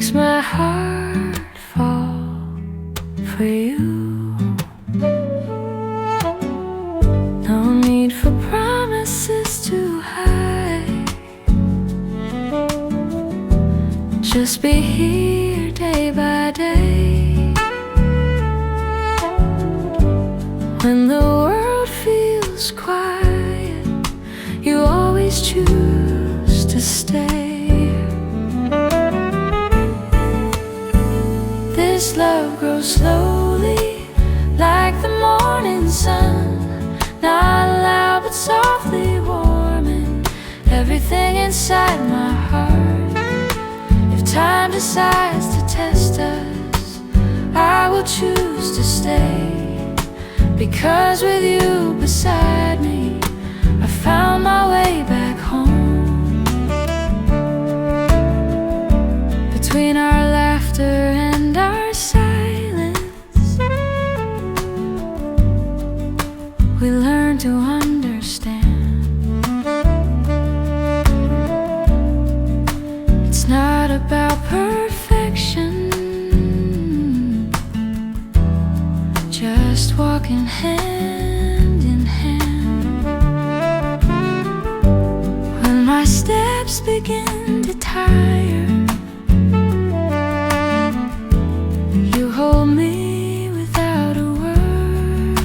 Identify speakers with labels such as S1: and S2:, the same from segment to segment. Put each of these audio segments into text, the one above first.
S1: makes my heart fall for you. No need for promises too high. Just be here day by day. When the world feels quiet, you always choose to stay. This love grows slowly, like the morning sun, not loud but softly warming everything inside my heart. If time decides to test us, I will choose to stay. Because with you beside me, I found my way back home. Between our laughter and our silence, we learn to understand. It's not about perfection, just walking hand in hand. When my steps begin to tire, you hold me without a word.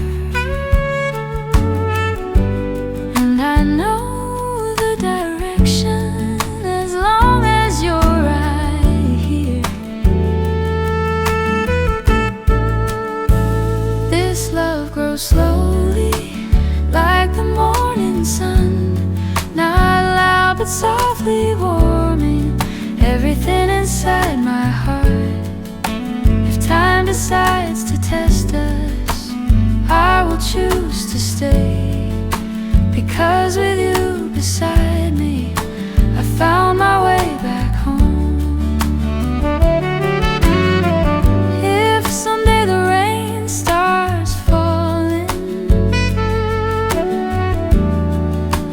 S1: And I know the direction as long as you're right here. This love grows slowly, like the morning sun, not loud but softly warming everything inside my heart. If time decides to test us, I will choose to stay. Because with you beside me, I found my way back home. If someday the rain starts falling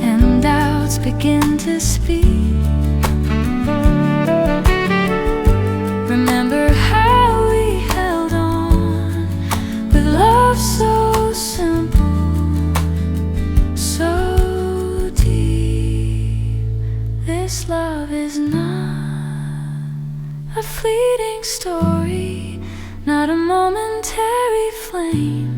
S1: and doubts begin to speak, remember how we held on with love so simple, so deep. This love is not a fleeting story, not a momentary flame.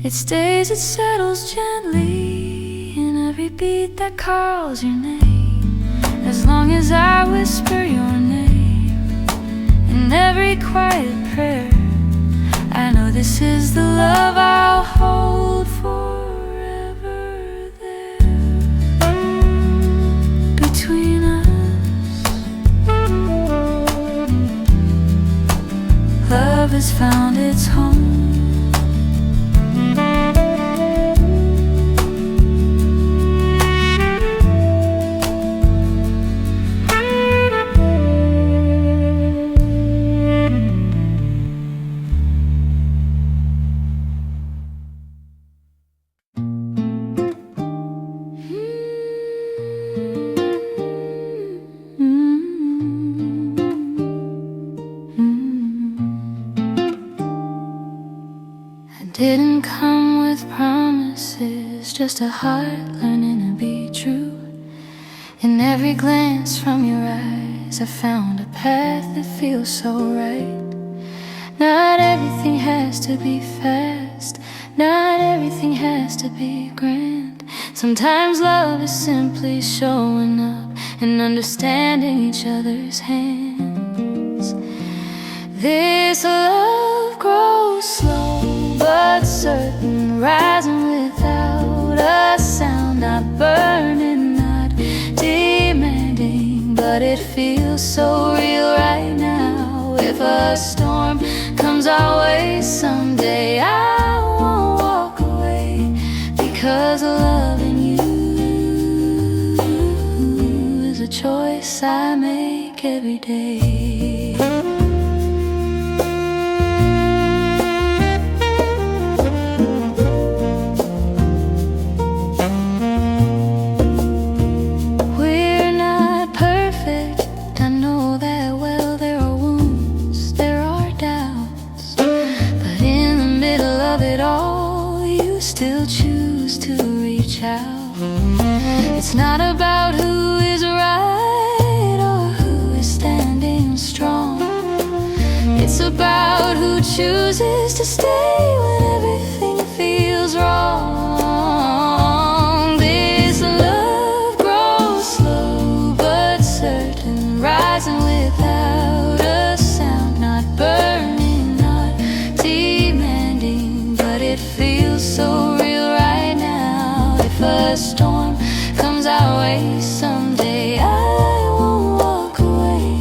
S1: It stays, it settles gently in every beat that calls your name. As long as I whisper your name in every quiet prayer, I know this is the love I'll hold forever there. Between us, love has found its home. Didn't come with promises, just a heart learning to be true. In every glance from your eyes, I found a path that feels so right. Not everything has to be fast, not everything has to be grand. Sometimes love is simply showing up and understanding each other's hands. This love grows slow but certain, rising without a sound, not burning, not demanding, but it feels so real right now. If a storm comes our way someday, I won't walk away, because loving you is a choice I make every day. We're not perfect, I know that well. There are chooses to stay when everything feels wrong. This love grows slow but certain, rising without a sound, not burning, not demanding, but it feels so real right now. If a storm comes our way someday, I won't walk away,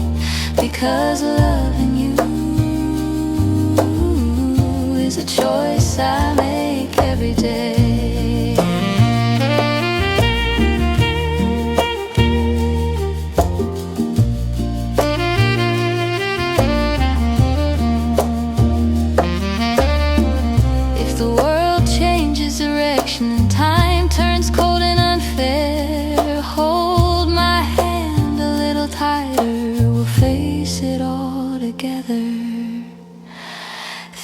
S1: because loving you is a choice I make every day. If the world changes direction and time turns cold and unfair, hold my hand a little tighter, we'll face it all together.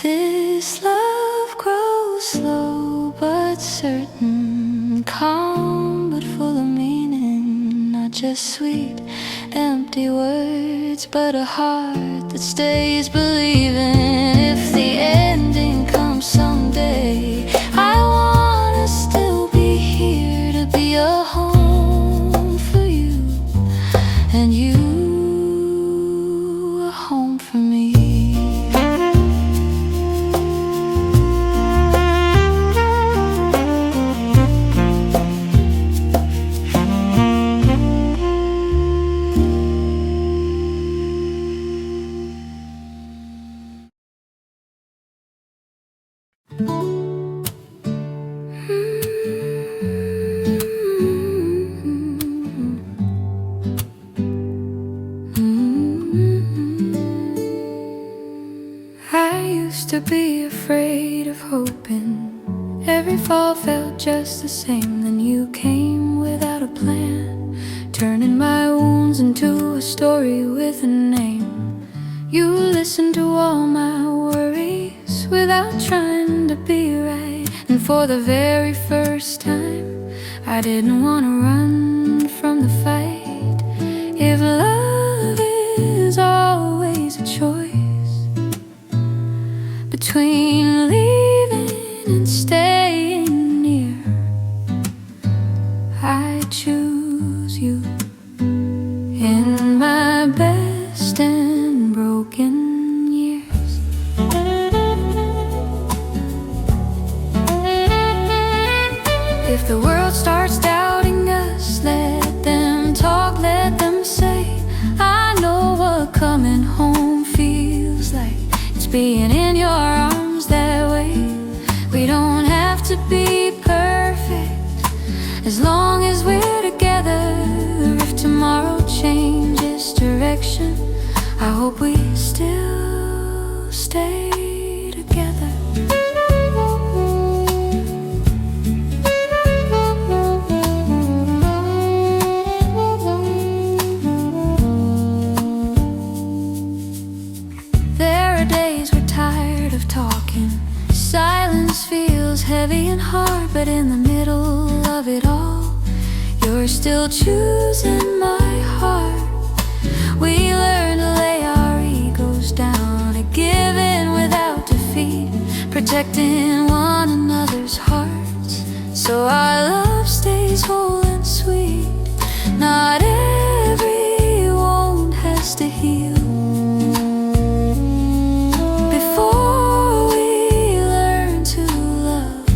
S1: This love grows slow but certain, calm but full of meaning, not just sweet, empty words, but a heart that stays believing. If the ending comes someday, I wanna still be here to be a home for you, and you a home for me. I used to be afraid of hoping. Every fall felt just the same. Then you came without a plan, turning my wounds into a story with a name. You listened to all my worries without trying to be right. And for the very first time, I didn't want to run from the fight. If love is always a choice between leaving and staying near, I choose you. In my best and broken years, if the world starts doubting us, let them talk, let them say. I know what coming home feels like. It's being in your arms that way. We don't have to be perfect, as long as we're together. If tomorrow changes direction, I hope we still stay together. There are days we're tired of talking. Silence feels heavy and hard, but in the middle of it all, you're still choosing my heart. We learn to lay our egos down, to give in without defeat, protecting one another's hearts, so our love stays whole and sweet. Not every wound has to heal before we learn to love.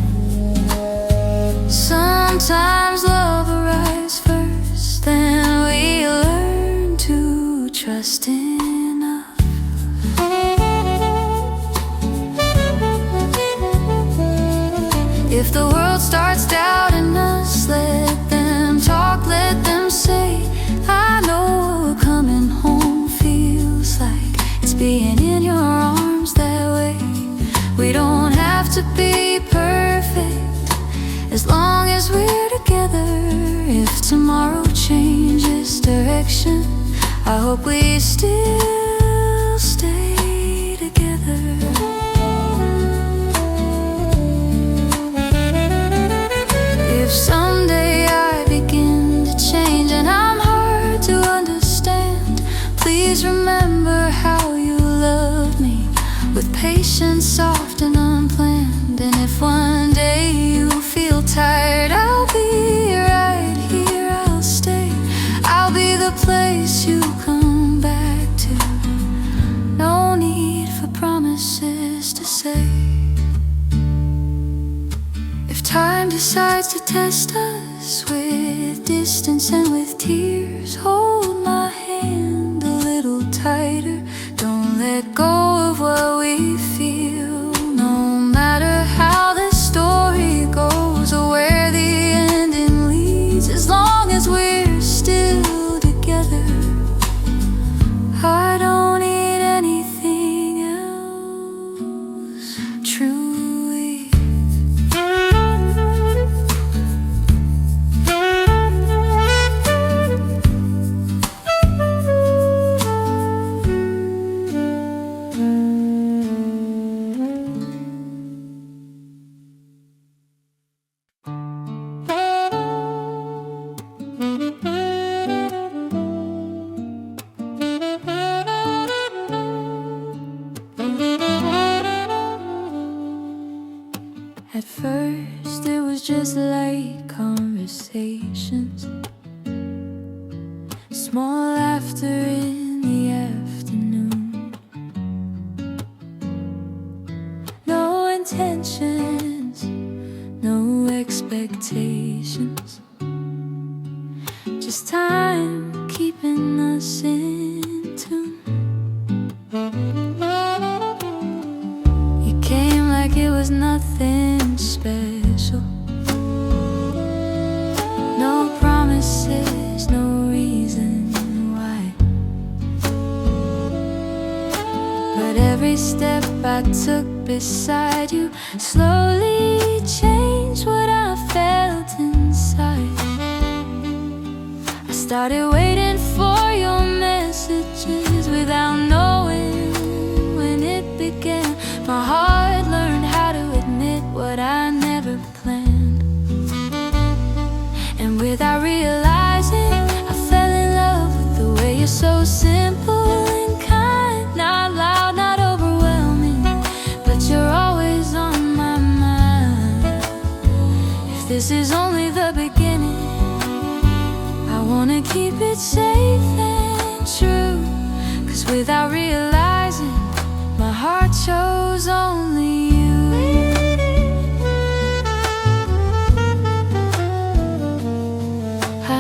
S1: Sometimes love arrives first, then we learn to trust enough. If the world starts doubting us, let them talk, let them say. I know what coming home feels like. It's being in your arms that way. We don't have to be perfect, as long as we're together. If tomorrow changes direction, I hope we still stay together. If someday I begin to change and I'm hard to understand, please remember how you loved me with patience, soft and unplanned. And if one day you feel tired, I'll be right here, I'll stay. I'll be the place you come back to. No need for promises to say. If time decides to test us with distance and with tears, hold my hand a little tighter. Don't let go of what we feel, no matter how the story goes or where the ending leads. As long as we're still together, I don't need anything else. Truly. At first it was just light conversations, small laughter in the afternoon. No intentions, no expectations, just time keeping us in tune. You came like it was nothing special, no promises, no reason why. But every step I took beside you slowly changed what I felt inside. I started waiting for your messages without knowing when it began. My heart learned how to admit what I never planned, and without realizing, I fell in love with the way you're so simple and kind. Not loud, not overwhelming, but you're always on my mind. If this is only the beginning, I wanna keep it safe and true. 'Cause without realizing, my heart chose only you.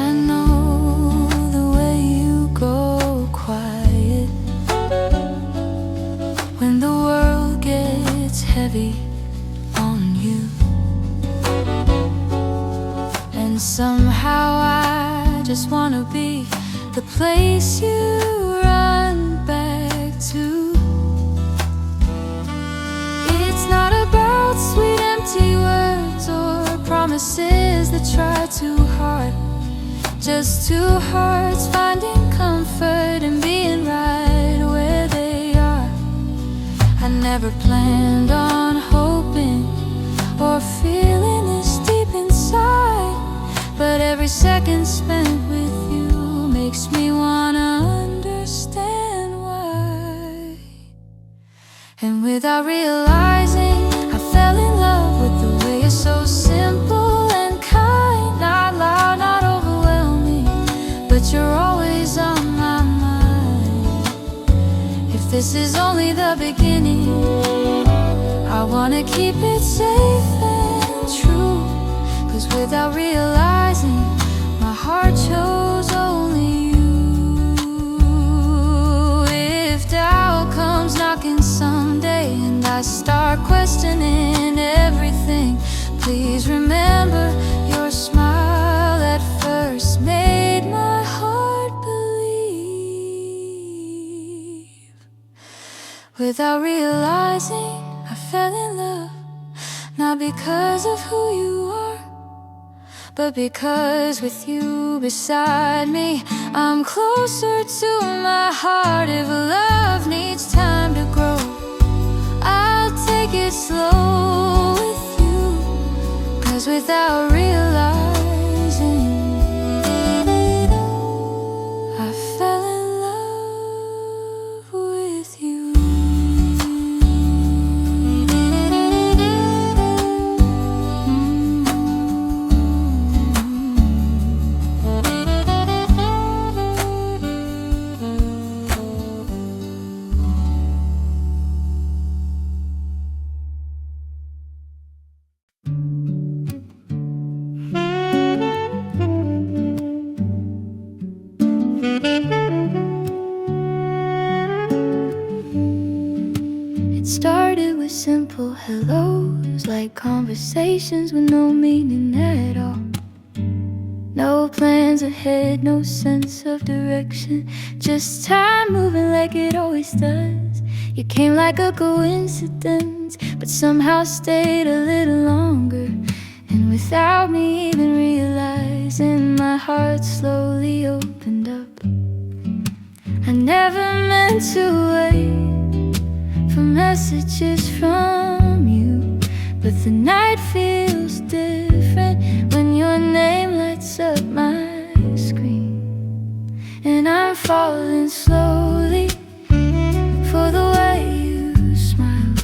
S1: I know the way you go quiet when the world gets heavy on you. And somehow I just wanna be the place you run back to. It's not about sweet empty words or promises that try too hard, just two hearts finding comfort and being right where they are. I never planned on hoping or feeling this deep inside, but every second spent with you makes me wanna understand why. And without realizing, I fell in love with the way you're so simple and kind. Not loud, not overwhelming, but you're always on my mind. If this is only the beginning, I wanna keep it safe and true. 'Cause without realizing, my heart chose only you. If doubt comes knocking someday and I start questioning everything, please remember your smile at first made my heart believe. Without realizing, I fell in love, not because of who you are, but because with you beside me, I'm closer to my heart. If love needs time to grow, I'll take it slow with you. 'Cause without realizing, I fell in love with you. hellos, like conversations with no meaning at all. No plans ahead, no sense of direction, just time moving like it always does. You came like a coincidence, but somehow stayed a little longer. And without me even realizing, my heart slowly opened up. I never meant to wait for messages from you, but the night feels different when your name lights up my screen. And I'm falling slowly for the way you smile.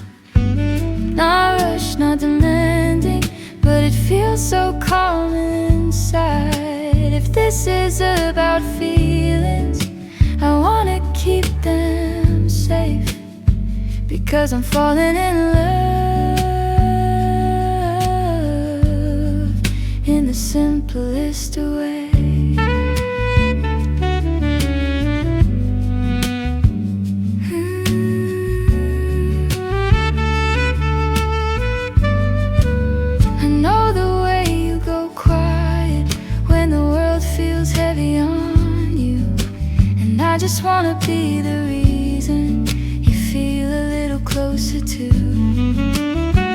S1: Not rushed, not demanding, but it feels so calm inside. If this is about feelings, I wanna keep them safe, because I'm falling in love in the simplest way. I know the way you go quiet when the world feels heavy on you, and I just wanna be the reason you feel a little closer to.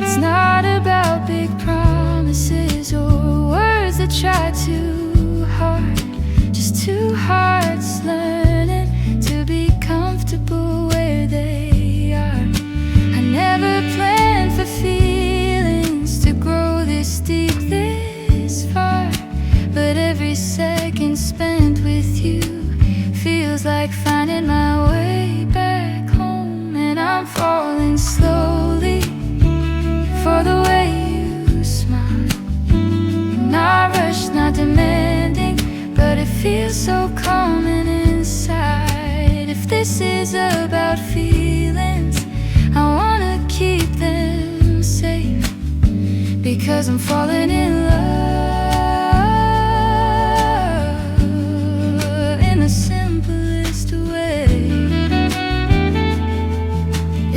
S1: It's not about big promises or words that try too hard, just two hearts learning to be comfortable where they are. I never planned for feelings to grow this deep, this far, but every second spent with you feels like finding my way back home. And I'm falling slowly for the way you smile. Not rushed, not demanding, but it feels so calming inside. If this is about feelings, I wanna keep them safe, because I'm falling in love in the simplest way.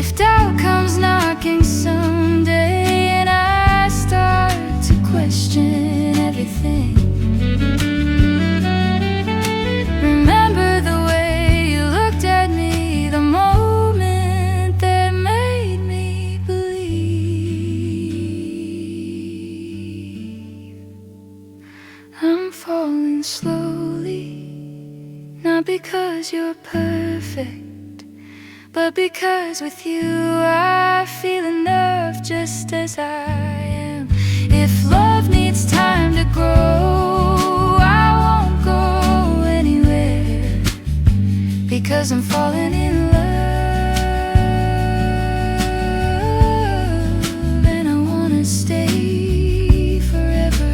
S1: If doubt comes knocking someday and I start to question everything, remember the way you looked at me, the moment that made me believe. I'm falling slowly, not because you're perfect, but because with you I feel enough just as I am. If love needs time to grow, I won't go anywhere, because I'm falling in love, and I wanna stay forever.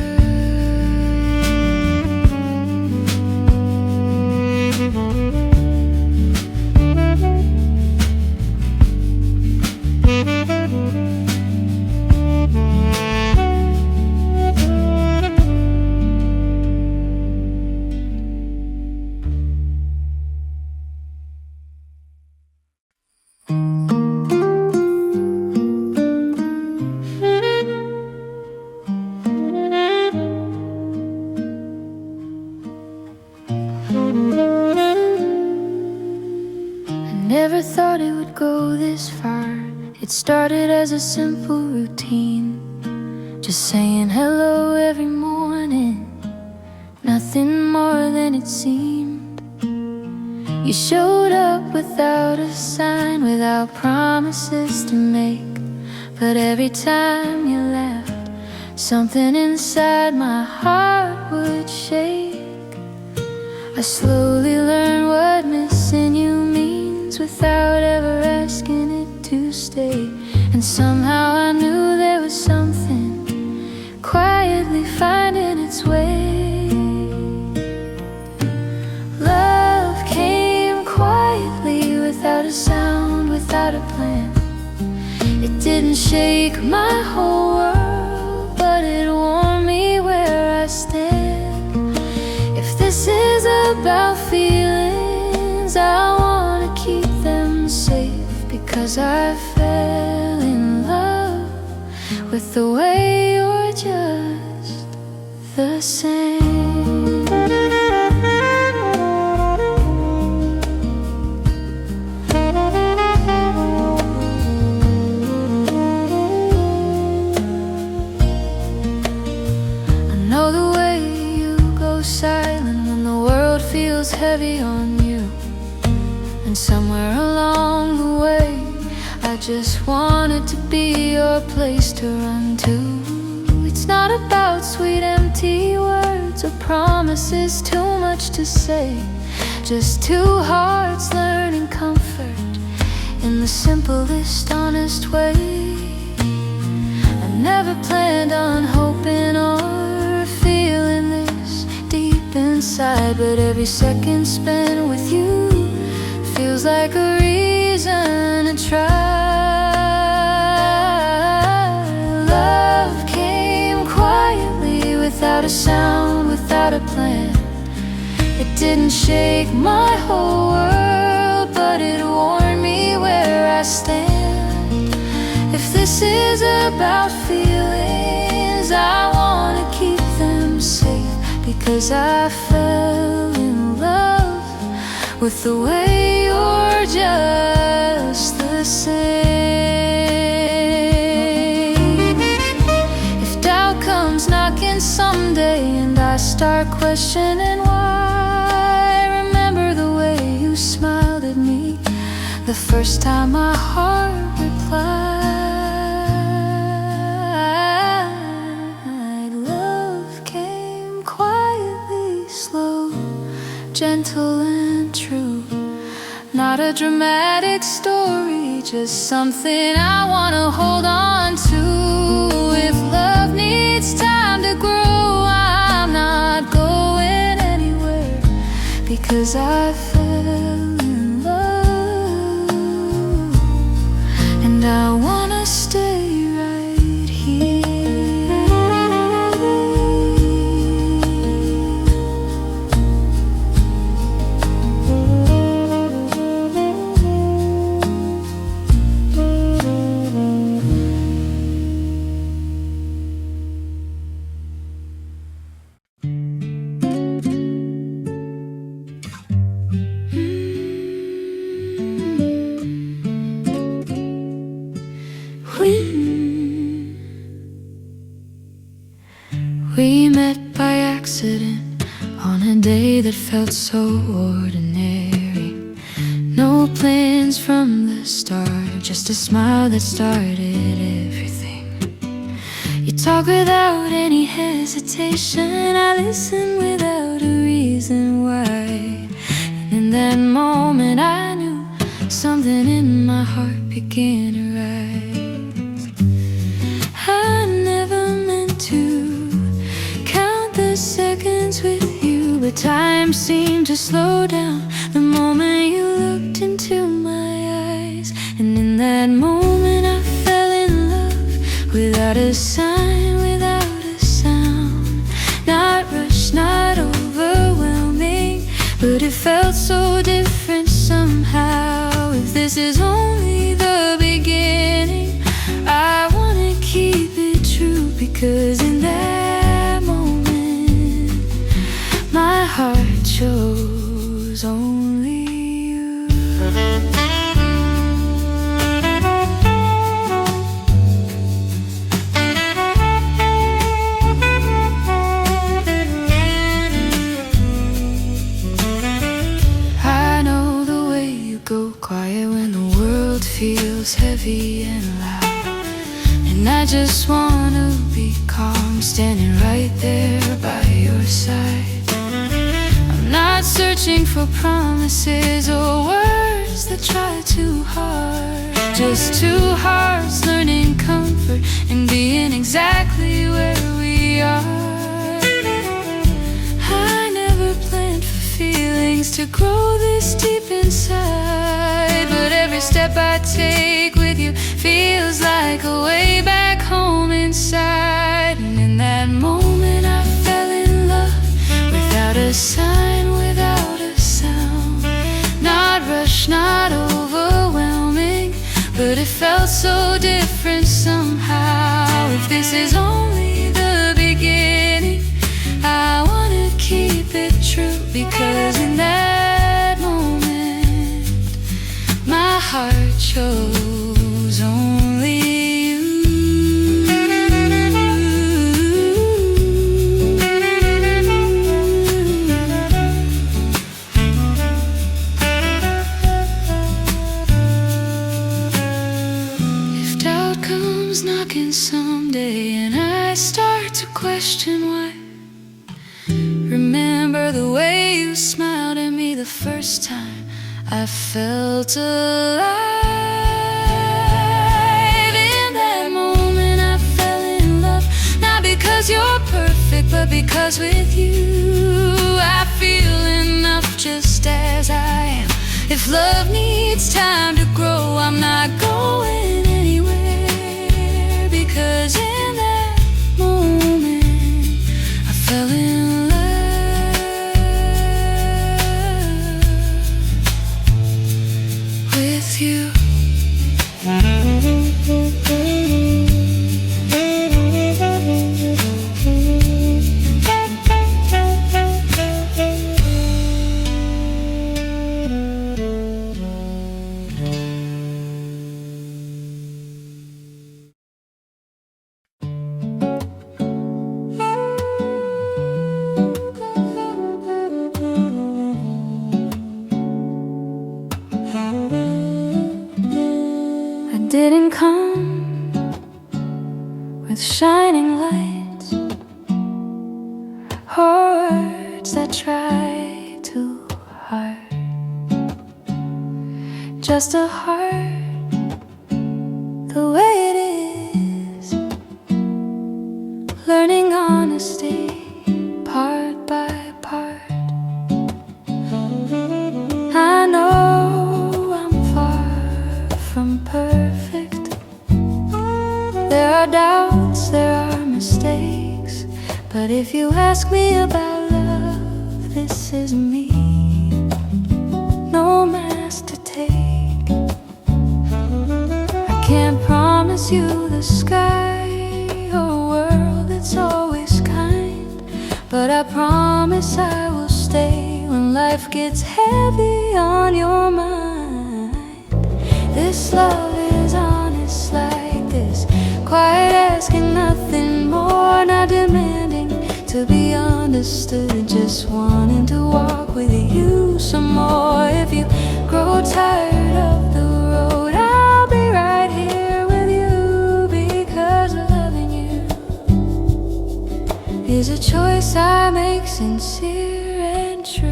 S1: Never thought it would go this far. It started as a simple routine, just saying hello every morning, nothing more than it seemed. You showed up without a sign, without promises to make, but every time you left, something inside my heart would shake. I slowly learned what missing you means without ever asking it to stay. And somehow I knew there was something quietly finding its way. Love came quietly, without a sound, without a plan. It didn't shake my whole world, but it warmed me where I stand. If this is about feelings, I wanna keep them safe, because I fell in love with the way you're just the same. I know the way you go silent when the world feels heavy on you, and somewhere along the way I just wanted to be your place to run to. It's not about sweet empty words or promises, too much to say. Just two hearts learning comfort in the simplest, honest way. I never planned on hoping or feeling this deep inside, but every second spent with you feels like a reason to try. Love came quietly, without a sound, without a plan. It didn't shake my whole world, but it warned me where I stand. If this is about feelings, I wanna keep them safe, because I fell in love with the way you're just the same. If doubt comes knocking someday and I start questioning why, remember the way you smiled at me the first time my heart replied. Love came quietly, slow, gentle and true. Not a dramatic story, just something I wanna hold on to. If love needs time to grow, I'm not going anywhere, because I fell in love, and I wanna stay right here. We met by accident on a day that felt so ordinary. No plans from the start, just a smile that started everything. You talk without any hesitation, I listen without a reason why. And in that moment I knew something in my heart began to rise. I never meant to seconds with you, but time seemed to slow down the moment you looked into my eyes. And in that moment I fell in love, without a sign, without a sound. Not rushed, not overwhelming, but it felt so different somehow. If this is only the beginning, I wanna keep it true, because in that my heart chose only you. I know the way you go quiet when the world feels heavy and loud, and I just wanna be calm, standing right there by your side. Not searching for promises or words that try too hard, just two hearts learning comfort and being exactly where we are. I never planned for feelings to grow this deep inside, but every step I take with you feels like a way back home inside. And in that moment I fell in love, without a sign, without a sound. Not rushed, not overwhelming, but it felt so different somehow. if this is only the beginning, I wanna keep it true, because in that moment my heart chose only you. If doubt comes knocking someday and I start to question why, remember the way you smiled at me the first time I felt alive. In that moment I fell in love, not because you're perfect, but because with you I feel enough just as I am. If love needs time to grow, I'm not going anywhere, because in that moment I fell in love with you. I didn't come with shining lights or words that try too hard, just a heart the way it is, learning honesty part by part. I know I'm far from perfect. There are doubts, there are mistakes, but if you ask me about love, this is me, no mask to take. I can't promise you the sky or a world that's always kind, but I promise I will stay when life gets heavy on your mind. This love is honest like this, quiet, asking nothing more, not demanding to be understood, just wanting to walk with you some more. If you grow tired of the road, I'll be right here with you, because loving you is a choice I make, sincere and true.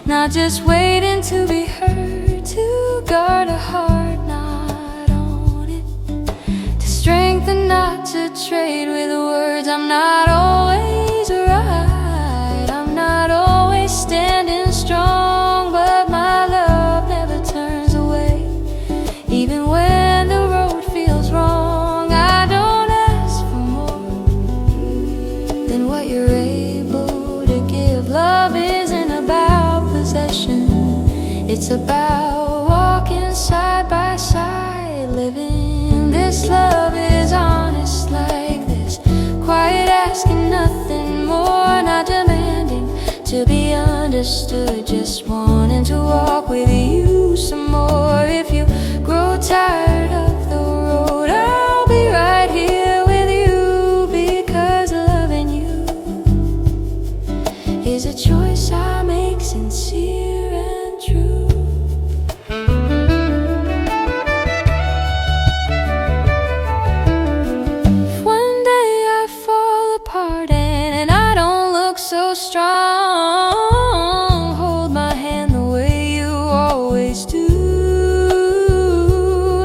S1: Not just waiting to be heard, to guard a heart not on it, to strengthen, not to trade with words. I'm not always right, I'm not always standing strong, but my love never turns away, even when the road feels wrong. I don't ask for more than what you're able to give. Love isn't about possession, it's about walking side by side, living. This love is honest like this, quiet, asking nothing more, not demanding to be understood, just wanting to walk with you some more. If you grow tired of the road, I'll be right here with you, because loving you is a choice I make, sincere and true. If one day I fall apart and I don't look so strong, hold my hand the way you always do.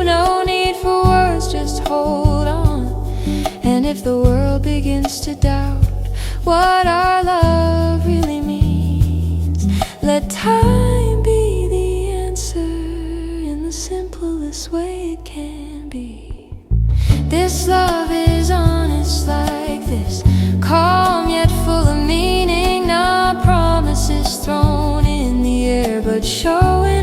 S1: No need for words, just hold on. And if the world begins to doubt what our love really means, let time be the answer in the simplest way it can be. This love is honest. is calm yet full of meaning. Not promises thrown in the air, but showing